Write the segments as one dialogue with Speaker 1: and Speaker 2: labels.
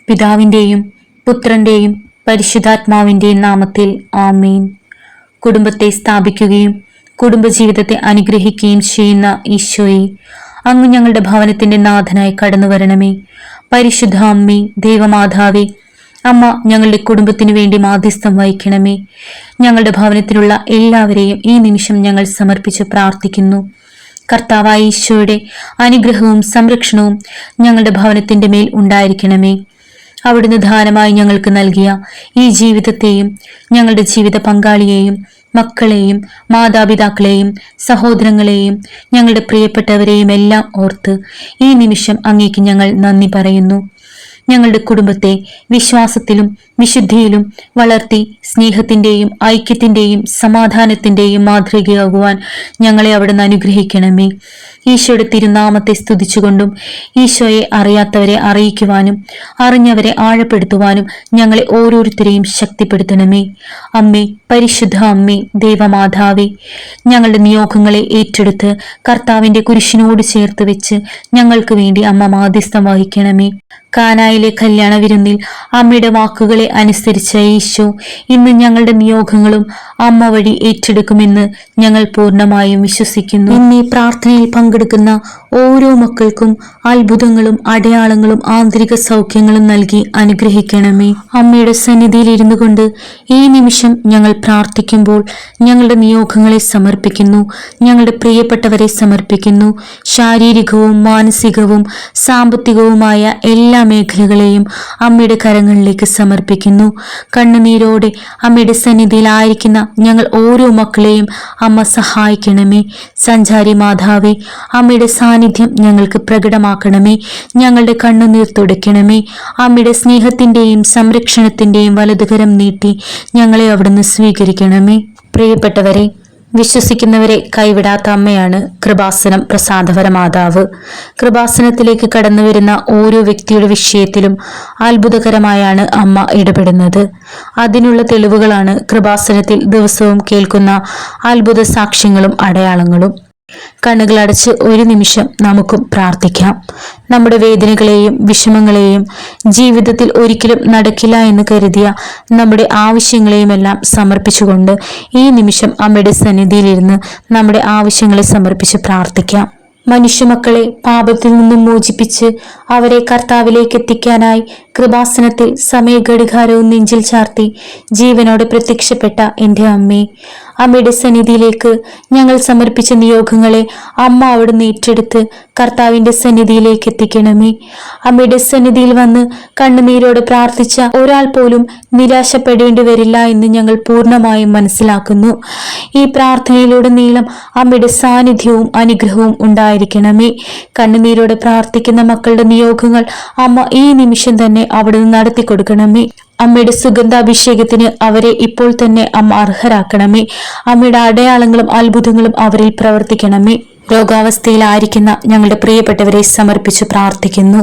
Speaker 1: പിതാവിൻ്റെയും പുത്രൻ്റെയും പരിശുദ്ധാത്മാവിൻ്റെയും നാമത്തിൽ ആമേൻ. കുടുംബത്തെ സ്ഥാപിക്കുകയും കുടുംബജീവിതത്തെ അനുഗ്രഹിക്കുകയും ചെയ്യുന്ന ഈശോയെ, അങ്ങ് ഞങ്ങളുടെ ഭവനത്തിന്റെ നാഥനായി കടന്നു വരണമേ. പരിശുദ്ധ അമ്മേ, ദൈവമാതാവേ, അമ്മ ഞങ്ങളുടെ കുടുംബത്തിനു വേണ്ടി മാധ്യസ്ഥം വഹിക്കണമേ. ഞങ്ങളുടെ ഭവനത്തിലുള്ള എല്ലാവരെയും ഈ നിമിഷം ഞങ്ങൾ സമർപ്പിച്ച് പ്രാർത്ഥിക്കുന്നു. കർത്താവായ ഈശോയുടെ അനുഗ്രഹവും സംരക്ഷണവും ഞങ്ങളുടെ ഭവനത്തിന്റെ മേൽ ഉണ്ടായിരിക്കണമേ. അവിടുന്ന് ദാനമായി ഞങ്ങൾക്ക് നൽകിയ ഈ ജീവിതത്തെയും ഞങ്ങളുടെ ജീവിത പങ്കാളിയെയും മക്കളെയും മാതാപിതാക്കളെയും സഹോദരങ്ങളെയും ഞങ്ങളുടെ പ്രിയപ്പെട്ടവരെയും എല്ലാം ഓർത്ത് ഈ നിമിഷം അങ്ങേക്ക് ഞങ്ങൾ നന്ദി പറയുന്നു. ഞങ്ങളുടെ കുടുംബത്തെ വിശ്വാസത്തിലും വിശുദ്ധിയിലും വളർത്തി സ്നേഹത്തിന്റെയും ഐക്യത്തിന്റെയും സമാധാനത്തിന്റെയും മാതൃകയാകുവാൻ ഞങ്ങളെ അവിടുന്ന് അനുഗ്രഹിക്കണമേ. ഈശോയുടെ തിരുനാമത്തെ സ്തുതിച്ചുകൊണ്ടും ഈശോയെ അറിയാത്തവരെ അറിയിക്കുവാനും അറിഞ്ഞവരെ ആഴപ്പെടുത്തുവാനും ഞങ്ങളെ ഓരോരുത്തരെയും ശക്തിപ്പെടുത്തണമേ. അമ്മേ, പരിശുദ്ധ അമ്മേ, ദൈവമാതാവേ, ഞങ്ങളുടെ നിയോഗങ്ങളെ ഏറ്റെടുത്ത് കർത്താവിന്റെ കുരിശിനോട് ചേർത്ത് വെച്ച് ഞങ്ങൾക്ക് വേണ്ടി അമ്മ മാധ്യസ്ഥം വഹിക്കണമേ. കാനായിലെ കല്യാണ വിരുന്നിൽ അമ്മയുടെ വാക്കുകളെ അനുസരിച്ച ഈശോ ഇന്ന് ഞങ്ങളുടെ നിയോഗങ്ങളും അമ്മ വഴി ഏറ്റെടുക്കുമെന്ന് ഞങ്ങൾ പൂർണ്ണമായും വിശ്വസിക്കുന്നു. ഇന്ന് പ്രാർത്ഥനയിൽ പങ്കെടുക്കുന്ന ഓരോ മക്കൾക്കും അത്ഭുതങ്ങളും അടയാളങ്ങളും ആന്തരിക സൗഖ്യങ്ങളും നൽകി അനുഗ്രഹിക്കണമേ. അമ്മയുടെ സന്നിധിയിൽ ഇരുന്നു കൊണ്ട് ഈ നിമിഷം ഞങ്ങൾ പ്രാർത്ഥിക്കുമ്പോൾ ഞങ്ങളുടെ നിയോഗങ്ങളെ സമർപ്പിക്കുന്നു, ഞങ്ങളുടെ പ്രിയപ്പെട്ടവരെ സമർപ്പിക്കുന്നു. ശാരീരികവും മാനസികവും സാമ്പത്തികവുമായ എല്ലാ മേഖലകളെയും അമ്മയുടെ കരങ്ങളിലേക്ക് സമർപ്പിക്കുന്നു. കണ്ണുനീരോടെ അമ്മയുടെ സന്നിധിയിലായിരിക്കുന്ന ഞങ്ങൾ ഓരോ മക്കളെയും അമ്മ സഹായിക്കണമേ. സഞ്ചാരി മാതാവേ, അമ്മയുടെ സാന്നിധ്യം ഞങ്ങൾക്ക് പ്രകടമാക്കണമേ. ഞങ്ങളുടെ കണ്ണുനീർ തുടയ്ക്കണമേ. അമ്മയുടെ സ്നേഹത്തിന്റെയും സംരക്ഷണത്തിന്റെയും വലതുകരം നീട്ടി ഞങ്ങളെ അവിടുന്ന് സ്വീകരിക്കണമേ. പ്രിയപ്പെട്ടവരെ, വിശ്വസിക്കുന്നവരെ കൈവിടാത്ത അമ്മയാണ് കൃപാസനം പ്രസാദവര മാതാവ്. കൃപാസനത്തിലേക്ക് കടന്നു വരുന്ന ഓരോ വ്യക്തിയുടെ വിഷയത്തിലും അത്ഭുതകരമായാണ് അമ്മ ഇടപെടുന്നത്. അതിനുള്ള തെളിവുകളാണ് കൃപാസനത്തിൽ ദിവസവും കേൾക്കുന്ന അത്ഭുത സാക്ഷ്യങ്ങളും അടയാളങ്ങളും. കണ്ണുകളടച്ച് ഒരു നിമിഷം നമുക്കും പ്രാർത്ഥിക്കാം. നമ്മുടെ വേദനകളെയും വിഷമങ്ങളെയും ജീവിതത്തിൽ ഒരിക്കലും നടക്കില്ല എന്ന് കരുതിയ നമ്മുടെ ആവശ്യങ്ങളെയുമെല്ലാം സമർപ്പിച്ചുകൊണ്ട് ഈ നിമിഷം അമ്മയുടെ സന്നിധിയിലിരുന്ന് നമ്മുടെ ആവശ്യങ്ങളെ സമർപ്പിച്ച് പ്രാർത്ഥിക്കാം. മനുഷ്യമക്കളെ പാപത്തിൽ നിന്നും മോചിപ്പിച്ച് അവരെ കർത്താവിലേക്ക് എത്തിക്കാനായി കൃപാസനത്തിൽ സമയഘടികാരവും നെഞ്ചിൽ ചാർത്തി ജീവനോടെ പ്രത്യക്ഷപ്പെട്ട എൻ്റെ അമ്മേ, അമ്മയുടെ സന്നിധിയിലേക്ക് ഞങ്ങൾ സമർപ്പിച്ച നിയോഗങ്ങളെ അമ്മ അവിടുന്ന് ഏറ്റെടുത്ത് കർത്താവിന്റെ സന്നിധിയിലേക്ക് എത്തിക്കണമേ. അമ്മയുടെ സന്നിധിയിൽ വന്ന് കണ്ണുനീരോടെ പ്രാർത്ഥിച്ച ഒരാൾ പോലും നിരാശപ്പെടേണ്ടി വരില്ല എന്ന് ഞങ്ങൾ പൂർണ്ണമായും മനസ്സിലാക്കുന്നു. ഈ പ്രാർത്ഥനയിലൂടെ നീളം അമ്മയുടെ സാന്നിധ്യവും അനുഗ്രഹവും ഉണ്ടായിരിക്കണമേ. കണ്ണുനീരോടെ പ്രാർത്ഥിക്കുന്ന മക്കളുടെ നിയോഗങ്ങൾ അമ്മ ഈ നിമിഷം തന്നെ അവിടുന്ന് നടത്തി കൊടുക്കണമേ. അമ്മയുടെ സുഗന്ധാഭിഷേകത്തിന് അവരെ ഇപ്പോൾ തന്നെ അമ്മ അർഹരാക്കണമേ. അമ്മയുടെ അടയാളങ്ങളും അത്ഭുതങ്ങളും അവരിൽ പ്രവർത്തിക്കണമേ. രോഗാവസ്ഥയിലായിരിക്കുന്ന ഞങ്ങളുടെ പ്രിയപ്പെട്ടവരെ സമർപ്പിച്ച് പ്രാർത്ഥിക്കുന്നു.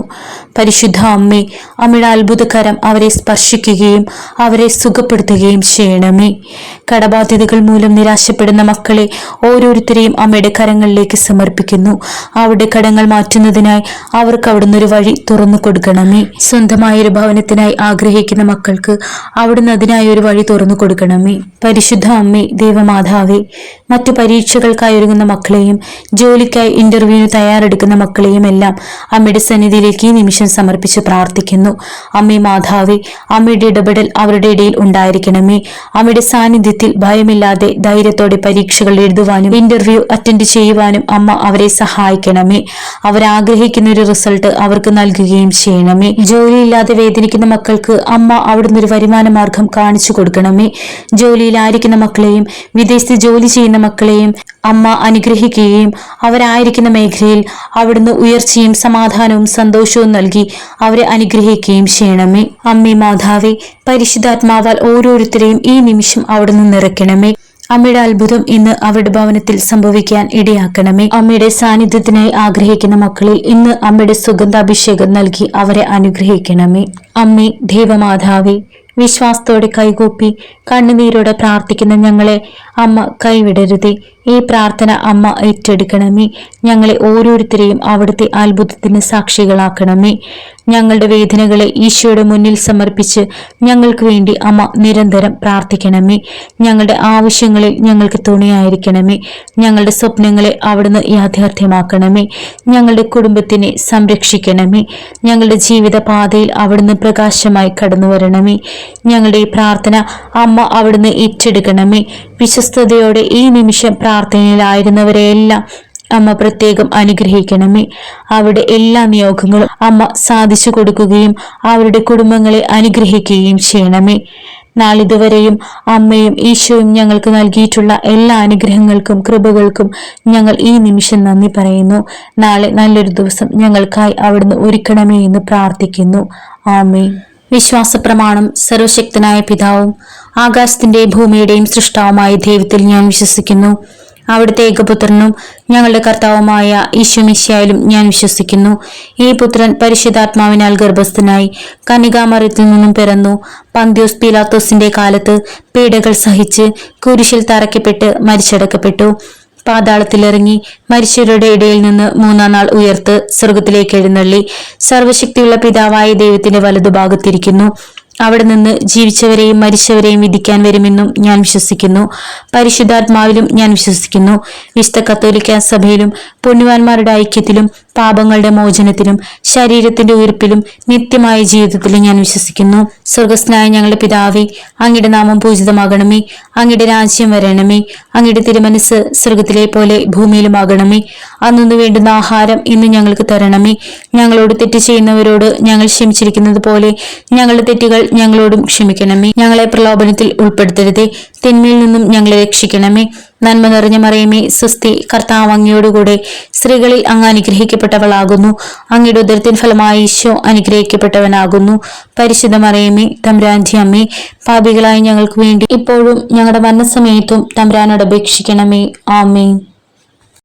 Speaker 1: പരിശുദ്ധ അമ്മേ, അമ്മയുടെ അത്ഭുതകരം അവരെ സ്പർശിക്കുകയും അവരെ സുഖപ്പെടുത്തുകയും ചെയ്യണമേ. കടബാധ്യതകൾ മൂലം നിരാശപ്പെടുന്ന മക്കളെ ഓരോരുത്തരെയും അമ്മയുടെ കരങ്ങളിലേക്ക് സമർപ്പിക്കുന്നു. അവരുടെ കടങ്ങൾ മാറ്റുന്നതിനായി അവർക്ക് അവിടുന്ന് ഒരു വഴി തുറന്നു കൊടുക്കണമേ. സ്വന്തമായൊരു ഭവനത്തിനായി ആഗ്രഹിക്കുന്ന മക്കൾക്ക് അവിടുന്ന് അതിനായി ഒരു വഴി തുറന്നു കൊടുക്കണമേ. പരിശുദ്ധ അമ്മേ, ദൈവമാതാവേ, മറ്റു പരീക്ഷകൾക്കായി ഒരുങ്ങുന്ന മക്കളെയും ജോലിക്കായി ഇന്റർവ്യൂവിന് തയ്യാറെടുക്കുന്ന മക്കളെയും എല്ലാം അമ്മയുടെ സന്നിധിയിലേക്ക് ഈ നിമിഷം സമർപ്പിച്ച് പ്രാർത്ഥിക്കുന്നു. അമ്മേ മാതാവേ, അമ്മയുടെ ഇടപെടൽ അവരുടെ ഇടയിൽ ഉണ്ടായിരിക്കണമേ. അമ്മയുടെ സാന്നിധ്യത്തിൽ ഭയമില്ലാതെ ധൈര്യത്തോടെ പരീക്ഷകൾ എഴുതുവാനും ഇന്റർവ്യൂ അറ്റൻഡ് ചെയ്യുവാനും അമ്മ അവരെ സഹായിക്കണമേ. അവരാഗ്രഹിക്കുന്ന ഒരു റിസൾട്ട് അവർക്ക് നൽകുകയും ചെയ്യണമേ. ജോലിയില്ലാതെ വേദനിക്കുന്ന മക്കൾക്ക് അമ്മ അവിടുന്ന് ഒരു വരുമാന മാർഗം കാണിച്ചു കൊടുക്കണമേ. ജോലിയിലായിരിക്കുന്ന മക്കളെയും വിദേശത്ത് ജോലി ചെയ്യുന്ന മക്കളെയും അമ്മ അനുഗ്രഹിക്കുകയും അവരായിരിക്കുന്ന മേഖലയിൽ അവിടുന്ന് ഉയർച്ചയും സമാധാനവും സന്തോഷവും നൽകി അവരെ അനുഗ്രഹിക്കുകയും ചെയ്യണമേ. അമ്മേ മാതാവേ, പരിശുദ്ധാത്മാവാൽ ഓരോരുത്തരെയും ഈ നിമിഷം അവിടുന്ന് നിറയ്ക്കണമേ. അമ്മയുടെ അത്ഭുതം ഇന്ന് അവരുടെ ഭവനത്തിൽ സംഭവിക്കാൻ ഇടയാക്കണമേ. അമ്മയുടെ സാന്നിധ്യത്തിനായി ആഗ്രഹിക്കുന്ന മക്കളിൽ ഇന്ന് അമ്മയുടെ സുഗന്ധാഭിഷേകം നൽകി അവരെ അനുഗ്രഹിക്കണമേ. അമ്മേ ദൈവമാതാവേ, വിശ്വാസത്തോടെ കൈകൂപ്പി കണ്ണുനീരോടെ പ്രാർത്ഥിക്കുന്ന ഞങ്ങളെ അമ്മ കൈവിടരുതേ. ഈ പ്രാർത്ഥന അമ്മ ഏറ്റെടുക്കണമേ. ഞങ്ങളെ ഓരോരുത്തരെയും അവിടുത്തെ അത്ഭുതത്തിന് സാക്ഷികളാക്കണമേ. ഞങ്ങളുടെ വേദനകളെ ഈശോയുടെ മുന്നിൽ സമർപ്പിച്ച് ഞങ്ങൾക്ക് വേണ്ടി അമ്മ നിരന്തരം പ്രാർത്ഥിക്കണമേ. ഞങ്ങളുടെ ആവശ്യങ്ങളിൽ ഞങ്ങൾക്ക് തുണയായിരിക്കണമേ. ഞങ്ങളുടെ സ്വപ്നങ്ങളെ അവിടുന്ന് യാഥാർത്ഥ്യമാക്കണമേ. ഞങ്ങളുടെ കുടുംബത്തിനെ സംരക്ഷിക്കണമേ. ഞങ്ങളുടെ ജീവിത പാതയിൽ അവിടുന്ന് പ്രകാശമായി കടന്നു വരണമേ. ഞങ്ങളുടെ ഈ പ്രാർത്ഥന അമ്മ അവിടുന്ന് ഏറ്റെടുക്കണമേ. വിശ്വസ്തയോടെ ഈ നിമിഷം പ്രാർത്ഥനയിലായിരുന്നവരെയെല്ലാം അമ്മ പ്രത്യേകം അനുഗ്രഹിക്കണമേ. അവരുടെ എല്ലാ നിയോഗങ്ങളും അമ്മ സാധിച്ചു കൊടുക്കുകയും അവരുടെ കുടുംബങ്ങളെ അനുഗ്രഹിക്കുകയും ചെയ്യണമേ. നാളിതുവരെയും അമ്മയും ഈശോയും ഞങ്ങൾക്ക് നൽകിയിട്ടുള്ള എല്ലാ അനുഗ്രഹങ്ങൾക്കും കൃപകൾക്കും ഞങ്ങൾ ഈ നിമിഷം നന്ദി പറയുന്നു. നാളെ നല്ലൊരു ദിവസം ഞങ്ങൾക്കായി അവിടുന്ന് ഒരുക്കണമേ എന്ന് പ്രാർത്ഥിക്കുന്നു. ആമേൻ. വിശ്വാസപ്രമാണം. സർവശക്തനായ പിതാവും ആകാശത്തിന്റെയും ഭൂമിയുടെയും സൃഷ്ടാവുമായ ദൈവത്തിൽ ഞാൻ വിശ്വസിക്കുന്നു. അവിടുത്തെ ഏകപുത്രനും ഞങ്ങളുടെ കർത്താവുമായ ഈശോ മിശിഹായിലും ഞാൻ വിശ്വസിക്കുന്നു. ഈ പുത്രൻ പരിശുദ്ധാത്മാവിനാൽ ഗർഭസ്ഥനായി കന്യകാമറിയത്തിൽ നിന്നും പിറന്നു. പന്ത്യോസ് പീലാത്തോസിന്റെ കാലത്ത് പീഡകൾ സഹിച്ച് കുരിശിൽ തറയ്ക്കപ്പെട്ട് മരിച്ചടക്കപ്പെട്ടു. പാതാളത്തിലിറങ്ങി മരിച്ചവരുടെ ഇടയിൽ നിന്ന് മൂന്നാം നാൾ ഉയർത്ത് സ്വർഗത്തിലേക്ക് എഴുന്നള്ളി സർവശക്തിയുള്ള പിതാവായ ദൈവത്തിന്റെ വലതുഭാഗത്തിരിക്കുന്നു. അവിടെ നിന്ന് ജീവിച്ചവരെയും മരിച്ചവരെയും വിധിക്കാൻ വരുമെന്നും ഞാൻ വിശ്വസിക്കുന്നു. പരിശുദ്ധാത്മാവിലും ഞാൻ വിശ്വസിക്കുന്നു. വിശുദ്ധ കത്തോലിക്ക സഭയിലും പുണ്യവാന്മാരുടെ ഐക്യത്തിലും പാപങ്ങളുടെ മോചനത്തിലും ശരീരത്തിന്റെ ഉയർപ്പിലും നിത്യമായ ജീവിതത്തിലും ഞാൻ വിശ്വസിക്കുന്നു. സ്വർഗസ്നായ ഞങ്ങളുടെ പിതാവേ, അങ്ങയുടെ നാമം പൂജിതമാകണമേ. അങ്ങയുടെ രാജ്യം വരണമേ. അങ്ങയുടെ തിരുമനസ് സ്വർഗത്തിലെ പോലെ ഭൂമിയിലുമാകണമേ. അന്നു വേണ്ടുന്ന ആഹാരം ഇന്ന് ഞങ്ങൾക്ക് തരണമേ. ഞങ്ങളോട് തെറ്റ് ചെയ്യുന്നവരോട് ഞങ്ങൾ ക്ഷമിച്ചിരിക്കുന്നത് പോലെ ഞങ്ങളുടെ തെറ്റുകൾ ഞങ്ങളോടും ക്ഷമിക്കണമേ. ഞങ്ങളെ പ്രലോഭനത്തിൽ ഉൾപ്പെടുത്തരുതേ, തിന്മയിൽ നിന്നും ഞങ്ങളെ രക്ഷിക്കണമേ. നന്മ നിറഞ്ഞ മറിയമേ, സ്വസ്തി, കർത്താവ് അങ്ങയോടുകൂടെ സ്ത്രീകളിൽ അങ്ങ് അനുഗ്രഹിക്കപ്പെട്ടവളാകുന്നു. അങ്ങയുടെ ഉദരത്തിൻ ഫലമായി ഈശോ അനുഗ്രഹിക്കപ്പെട്ടവനാകുന്നു. പരിശുദ്ധ മറിയമേ, തമ്പുരാന്റെ അമ്മേ, പാപികളായ ഞങ്ങൾക്ക് വേണ്ടി ഇപ്പോഴും ഞങ്ങളുടെ മരണസമയത്തും തമ്പുരാനോട് അപേക്ഷിക്കണമേ. ആമേൻ.